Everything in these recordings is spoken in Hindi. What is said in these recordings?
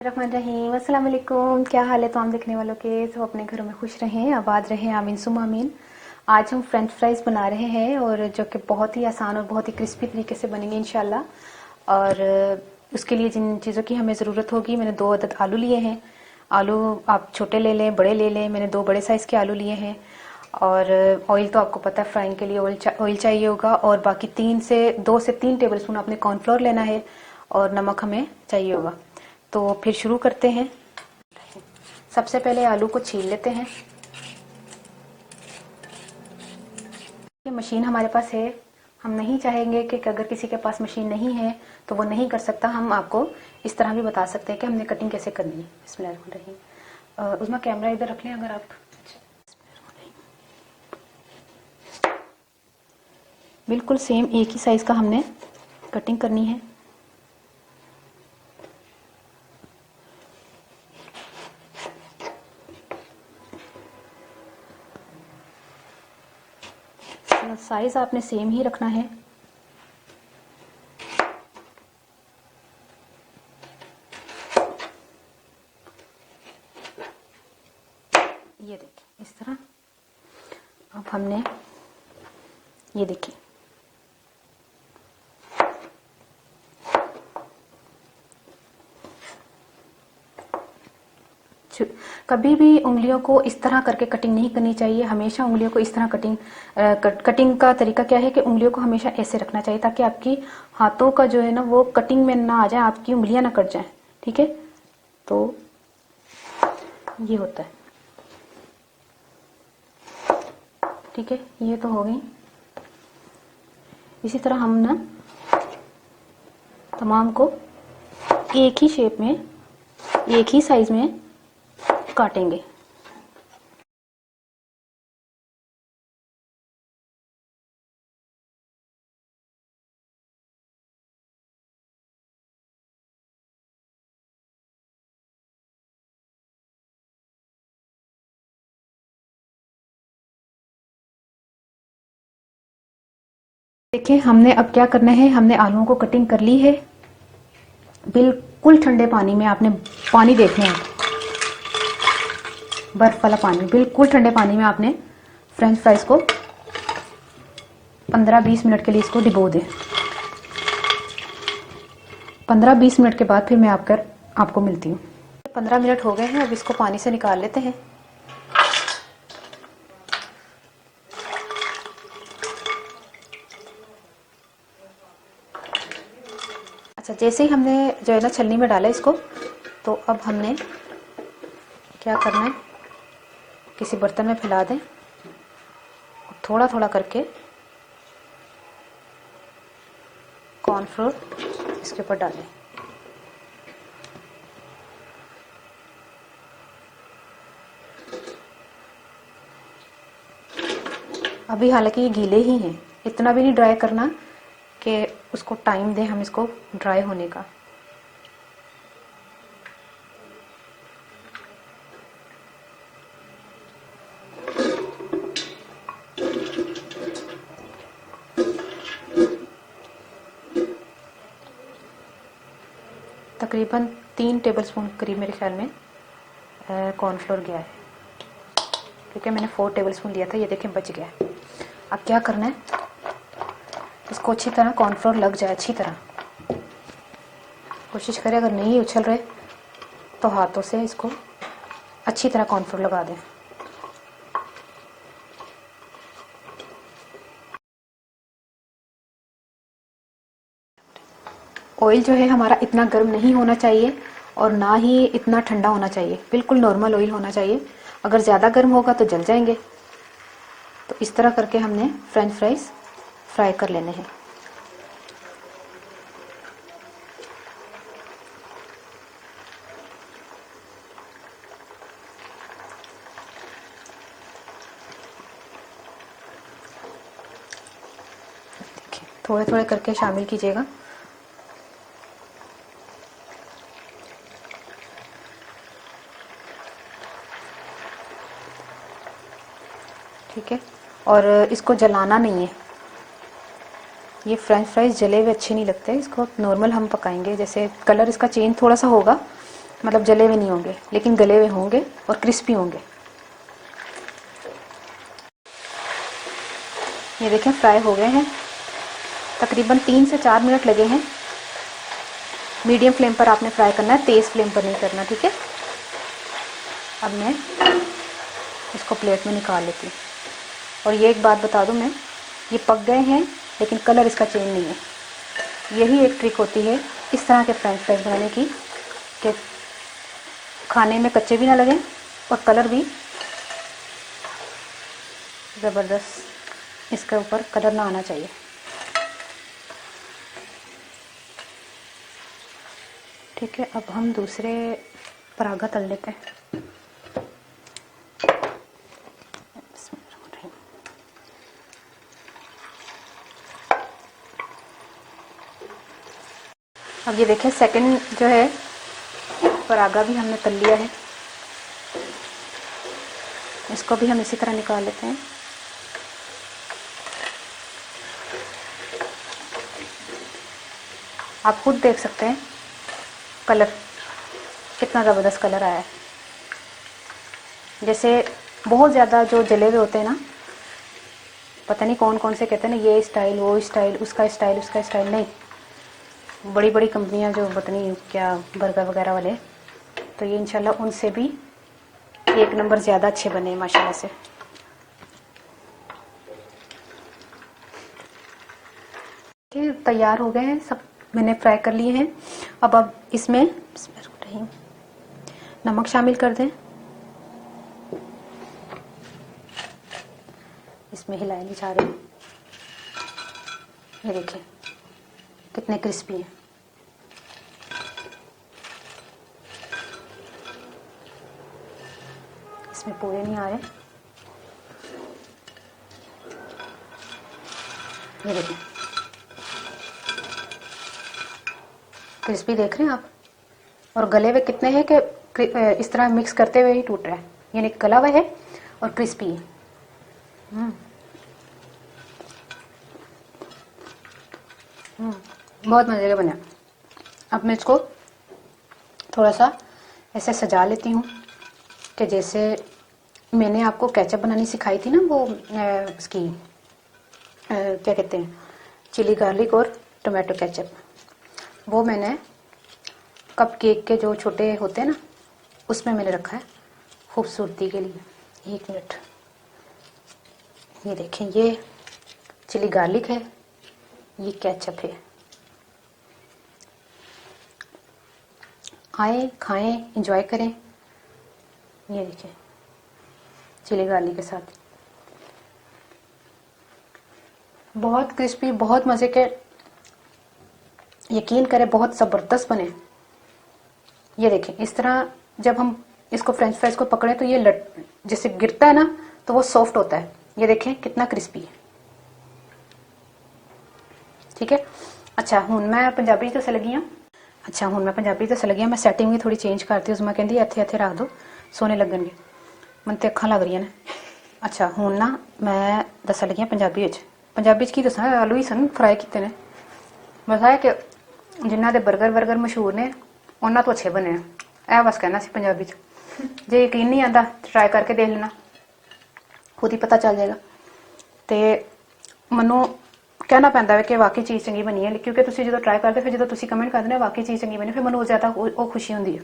रहीम अस्सलाम वालेकुम। क्या हाल है तमाम देखने वालों के। सब अपने घरों में खुश रहें, आबाद रहें, आमीन सुम्मा आमीन। आज हम फ्रेंच फ्राइज बना रहे हैं और जो कि बहुत ही आसान और बहुत ही क्रिस्पी तरीके से बनेंगे इंशाल्लाह। और उसके लिए जिन चीज़ों की हमें ज़रूरत होगी, मैंने 2 अदद आलू लिए हैं। आलू आप छोटे ले लें, बड़े ले लें। मैंने 2 बड़े साइज़ के आलू लिए हैं। और ऑयल तो आपको पता है फ्राइंग के लिए ऑयल चाहिए होगा। और बाकी 2 से 3 टेबल स्पून आपने कॉर्नफ्लोर लेना है और नमक हमें चाहिए होगा। तो फिर शुरू करते हैं। सबसे पहले आलू को छील लेते हैं। ये मशीन हमारे पास है। हम नहीं चाहेंगे कि अगर किसी के पास मशीन नहीं है तो वो नहीं कर सकता। हम आपको इस तरह भी बता सकते हैं कि हमने कटिंग कैसे करनी है। बिस्मिल्लाहिर्रहमानिर्रहीम। उसमें कैमरा इधर रख लें अगर आप। बिल्कुल सेम एक ही साइज का हमने कटिंग करनी है। साइज आपने सेम ही रखना है। ये देखिए इस तरह। अब हमने ये देखिए कभी भी उंगलियों को इस तरह करके कटिंग नहीं करनी चाहिए। हमेशा उंगलियों को इस तरह कटिंग का तरीका क्या है कि उंगलियों को हमेशा ऐसे रखना चाहिए ताकि आपकी हाथों का जो है ना वो कटिंग में ना आ जाए, आपकी उंगलियां ना कट जाएं। ठीक है, तो ये होता है। ठीक है, ये तो हो गई। इसी तरह हम ना तमाम को एक ही शेप में, एक ही साइज में काटेंगे। देखिए हमने अब क्या करना है। हमने आलूओं को कटिंग कर ली है। बिल्कुल ठंडे पानी में आपने पानी देखना है, बर्फ वाला पानी। बिल्कुल ठंडे पानी में आपने फ्रेंच फ्राइज को 15-20 मिनट के लिए इसको डिबो दें। 15-20 मिनट के बाद फिर मैं आपको मिलती हूँ। 15 मिनट हो गए हैं। अब इसको पानी से निकाल लेते हैं। अच्छा, जैसे ही हमने जो है ना छलनी में डाला इसको, तो अब हमने क्या करना है, किसी बर्तन में फैला दें। थोड़ा थोड़ा करके कॉर्नफ्लोर इसके ऊपर डालें। अभी हालांकि ये गीले ही हैं, इतना भी नहीं ड्राई करना कि उसको टाइम दें हम इसको ड्राई होने का। तकरीबन 3 टेबलस्पून करीब मेरे ख्याल में कॉर्नफ्लोर गया है, क्योंकि मैंने 4 टेबलस्पून लिया था। ये देखें बच गया है। अब क्या करना है, इसको अच्छी तरह कॉर्नफ्लोर लग जाए अच्छी तरह। कोशिश करें, अगर नहीं उछल रहे तो हाथों से इसको अच्छी तरह कॉर्नफ्लोर लगा दें। ऑयल जो है हमारा इतना गर्म नहीं होना चाहिए और ना ही इतना ठंडा होना चाहिए। बिल्कुल नॉर्मल ऑयल होना चाहिए। अगर ज़्यादा गर्म होगा तो जल जाएंगे। तो इस तरह करके हमने फ्रेंच फ्राइज फ्राई कर लेने हैं। थोड़े थोड़े करके शामिल कीजिएगा। ठीक है, और इसको जलाना नहीं है। ये फ्रेंच फ्राइज जले हुए अच्छे नहीं लगते। इसको नॉर्मल हम पकाएंगे, जैसे कलर इसका चेंज थोड़ा सा होगा मतलब जले हुए नहीं होंगे, लेकिन गले हुए होंगे और क्रिस्पी होंगे। ये देखें फ्राई हो गए हैं, तकरीबन 3 से 4 मिनट लगे हैं। मीडियम फ्लेम पर आपने फ्राई करना है, तेज़ फ्लेम पर नहीं करना, ठीक है। अब मैं इसको प्लेट में निकाल लेती हूँ। और ये एक बात बता दूँ मैं, ये पक गए हैं लेकिन कलर इसका चेंज नहीं है। यही एक ट्रिक होती है इस तरह के फ्रेंच फ्राइज बनाने की, कि खाने में कच्चे भी ना लगें और कलर भी ज़बरदस्त, इसके ऊपर कलर ना आना चाहिए। ठीक है, अब हम दूसरे पराठा तल लेते हैं। अब ये देखें सेकंड जो है पराठा भी हमने तल लिया है, इसको भी हम इसी तरह निकाल लेते हैं। आप खुद देख सकते हैं कलर कितना ज़बरदस्त कलर आया है। जैसे बहुत ज़्यादा जो जले हुए होते हैं ना, पता नहीं कौन कौन से कहते हैं ना, ये स्टाइल वो स्टाइल, उसका स्टाइल उसका स्टाइल, नहीं, बड़ी बड़ी कंपनियां जो पता नहीं क्या बर्गर वगैरह वाले, तो ये इंशाल्लाह उनसे भी एक नंबर ज़्यादा अच्छे बने माशाल्लाह से। तैयार हो गए हैं सब, मैंने फ्राई कर लिए हैं। अब इसमें नमक शामिल कर दें, इसमें हिलाए नहीं जा रहे। ये देखिए कितने क्रिस्पी हैं। इसमें पूरे नहीं आ रहे, ये देखिए क्रिस्पी देख रहे हैं आप। और गले हुए कितने हैं कि इस तरह मिक्स करते हुए ही टूट रहा है, यानी गला हुआ है और क्रिस्पी है। बहुत मजे का बना। अब मैं इसको थोड़ा सा ऐसे सजा लेती हूँ कि जैसे मैंने आपको केचप बनानी सिखाई थी ना, वो उसकी क्या कहते हैं, चिली गार्लिक और टोमेटो केचप, वो मैंने कप केक के जो छोटे होते हैं ना, उसमें मैंने रखा है खूबसूरती के लिए। 1 मिनट, ये देखें, ये चिली गार्लिक है, ये केचप है। आए खाएं, एंजॉय करें। ये देखिए चिली गार्लिक के साथ, बहुत क्रिस्पी, बहुत मजे के, यकीन करें बहुत ज़बरदस्त बने। ये देखें इस तरह जब हम इसको फ्रेंच फ्राइज को पकड़े तो ये जैसे गिरता है ना तो वो सॉफ्ट होता है। ये देखें कितना क्रिस्पी है। ठीक है, अच्छा हूँ मैं पंजाबी तो लगी हाँ। अच्छा हूँ मैं पंजाबी तो लगी हाँ, मैं सैटिंग भी थोड़ी चेंज करती उसमें कहती इत्थे इत्थे रख दो सोने लगनगे, मन तो अखां लग रही ने। अच्छा हूँ ना मैं दस लगी पंजाबी पंजाबी की दसा, आलू ही सन फ्राई किए ने। बस है कि जिन्हों के बर्गर वर्गर मशहूर ने उन्होंने तो अच्छे बने हैं, बस कहना सी पंजाबी च। जे यकीन नहीं आता ट्राई करके देख लेना, खुद ही पता चल जाएगा। तो मनो कहना पैंदा है कि वाकई चीज़ चंगी बनी है, क्योंकि तुम जो ट्राई करते फिर जो तुम कमेंट करते हैं वाकई चीज़ चंगी बनी, फिर मैं ज़्यादा वो खुशी होंगी है।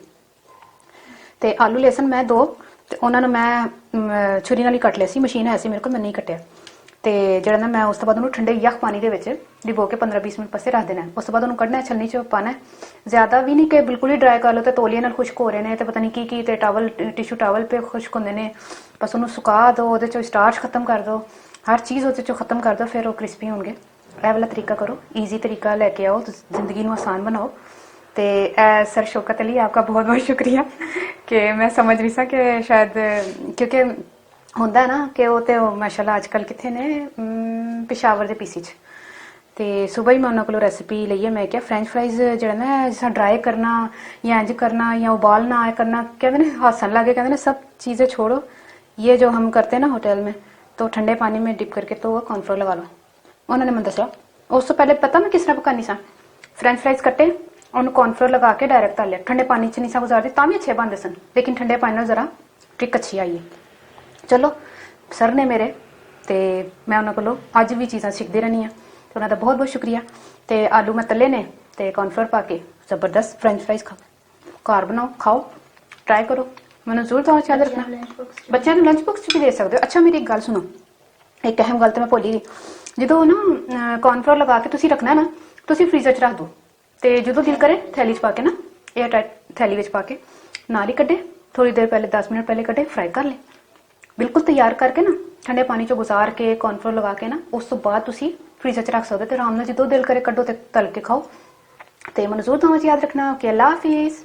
तो आलू लहसन मैं 2 तो उन्होंने मैं छुरी नाल ही कट लिया सी, मशीन है सी मेरे को, मैं नहीं कटिया। तो जो ना मैं उस तो बाद उन्होंने ठंडे यख पानी के डिबो के 15-20 मिनट पासे रख देना। उस तो बाद उन्होंने कढ़ना, छलनी च पाना है, ज़्यादा भी नहीं कि बिल्कुल ही ड्राई कर लो तो तौलिए नाल खुश्क हो रहे हैं, तो पता नहीं की तो टावल टिशू टावल पे खुश्क होंगे ने। बस उन्होंने सुका दो, वो स्टार्च खत्म कर दो, हर चीज़ वो खत्म कर दो, फिर वो क्रिस्पी होंगे। यह वाला तरीका करो, ईजी तरीका लैके आओ, जिंदगी को आसान बनाओ। तो सर शौकत अली आपका बहुत बहुत शुक्रिया कि मैं समझ रही सा कि शायद क्योंकि होंदा है ना कि वो तो माशाल्लाह अजकल कितने ने पेशावर के पीसी च। तो सुबह ही मैं उन्होंने को रेसिपी लईए, मैं क्या फ्रेंच फ्राइज जो ना जिस ड्राई करना या इंज करना या उबालना करना, कहते हैं हसन लगे, कहते हैं सब चीज़ें छोड़ो, ये जो हम करते हैं ना होटल में, तो ठंडे पानी में डिप करके तो कॉर्नफ्लोर लगा लो। उन्होंने मैं दसा उस तो पहले पता मैं किस तरह पकानी सा, फ्रेंच फ्राइज कट्टे ਉਹਨੂੰ ਕੌਰਨਫਲੋਰ ਲਗਾ ਕੇ ਡਾਇਰੈਕਟ ਤਲ ਲਿਆ। ਠੰਡੇ ਪਾਣੀ 'ਚ ਨਹੀਂ ਸਾ ਗੁਜ਼ਾਰਦੀ ਤਾਂ ਵੀ ਅੱਛੇ ਬਣਦੇ ਸਨ, ਲੇਕਿਨ ਠੰਡੇ ਪਾਣੀ ਨਾਲ ਜ਼ਰਾ ਟ੍ਰਿਕ ਅੱਛੀ ਆਈ ਹੈ। ਚਲੋ ਸਰ ਨੇ ਮੇਰੇ, ਤੇ ਮੈਂ ਉਹਨਾਂ ਕੋਲੋਂ ਅੱਜ ਵੀ ਚੀਜ਼ਾਂ ਸਿੱਖਦੀ ਰਹਿੰਦੀ ਹਾਂ, ਤੇ ਉਹਨਾਂ ਦਾ ਬਹੁਤ ਬਹੁਤ ਸ਼ੁਕਰੀਆ। ਤੇ ਆਲੂ ਮੈਂ ਤਲੇ ਨੇ ਤੇ ਕੌਰਨਫਲੋਰ ਪਾ ਕੇ ਜ਼ਬਰਦਸਤ ਫ੍ਰੈਂਚ ਫਰਾਈਜ਼ ਘਰ ਬਣਾਓ, ਖਾਓ, ਟਰਾਈ ਕਰੋ। ਮੈਨੂੰ ਜ਼ਰੂਰ ਤੁਹਾਨੂੰ ਯਾਦ ਰੱਖਣਾ। ਬੱਚਿਆਂ ਨੂੰ ਲੰਚ ਬਾਕਸ 'ਚ ਵੀ ਦੇ ਸਕਦੇ ਹੋ। ਅੱਛਾ ਮੇਰੀ ਇੱਕ ਗੱਲ ਸੁਣੋ, ਇੱਕ ਅਹਿਮ ਗੱਲ ਤਾਂ ਮੈਂ ਭੁੱਲ ਹੀ ਗਈ। ਜਦੋਂ ਨਾ ਕੌਰਨਫਲੋਰ ਲਗਾ ਕੇ ਤੁਸੀਂ ਰੱਖਣਾ ਨਾ, ਤੁਸੀਂ ਫ੍ਰੀਜ਼ਰ 'ਚ ਰੱਖ ਦਿਓ, ਤੇ ਜਦੋਂ ਦਿਲ ਕਰੇ ਥੈਲੀ 'ਚ ਪਾ ਕੇ ਨਾ, 에ਅਰ ਟਾਈਟ ਥੈਲੀ ਵਿੱਚ ਪਾ ਕੇ ਨਾਲ ਹੀ ਕੱਢੇ, ਥੋੜੀ ਦੇਰ ਪਹਿਲੇ 10 ਮਿੰਟ ਪਹਿਲੇ ਕੱਢੇ, ਫਰਾਈ ਕਰ ਲਏ। ਬਿਲਕੁਲ ਤਿਆਰ ਕਰਕੇ ਨਾ ਠੰਡੇ ਪਾਣੀ 'ਚੋਂ ਗੁਜ਼ਾਰ ਕੇ ਕੌਰਨਫਲੋਰ ਲਗਾ ਕੇ ਨਾ, ਉਸ ਤੋਂ ਬਾਅਦ ਤੁਸੀਂ ਫ੍ਰੀਜ਼ਰ 'ਚ ਰੱਖ ਸਕਦੇ ਹੋ, ਤੇ ਆਰਾਮ ਨਾਲ ਜਦੋਂ ਦਿਲ ਕਰੇ ਕੱਢੋ ਤੇ ਤਲ ਕੇ ਖਾਓ। ਤੇ ਮੈਨੂੰ ਜ਼ਰੂਰ ਤੁਹਾਨੂੰ ਯਾਦ ਰੱਖਣਾ ਕਿ ਅੱਲਾ ਹਾਫਿਜ਼।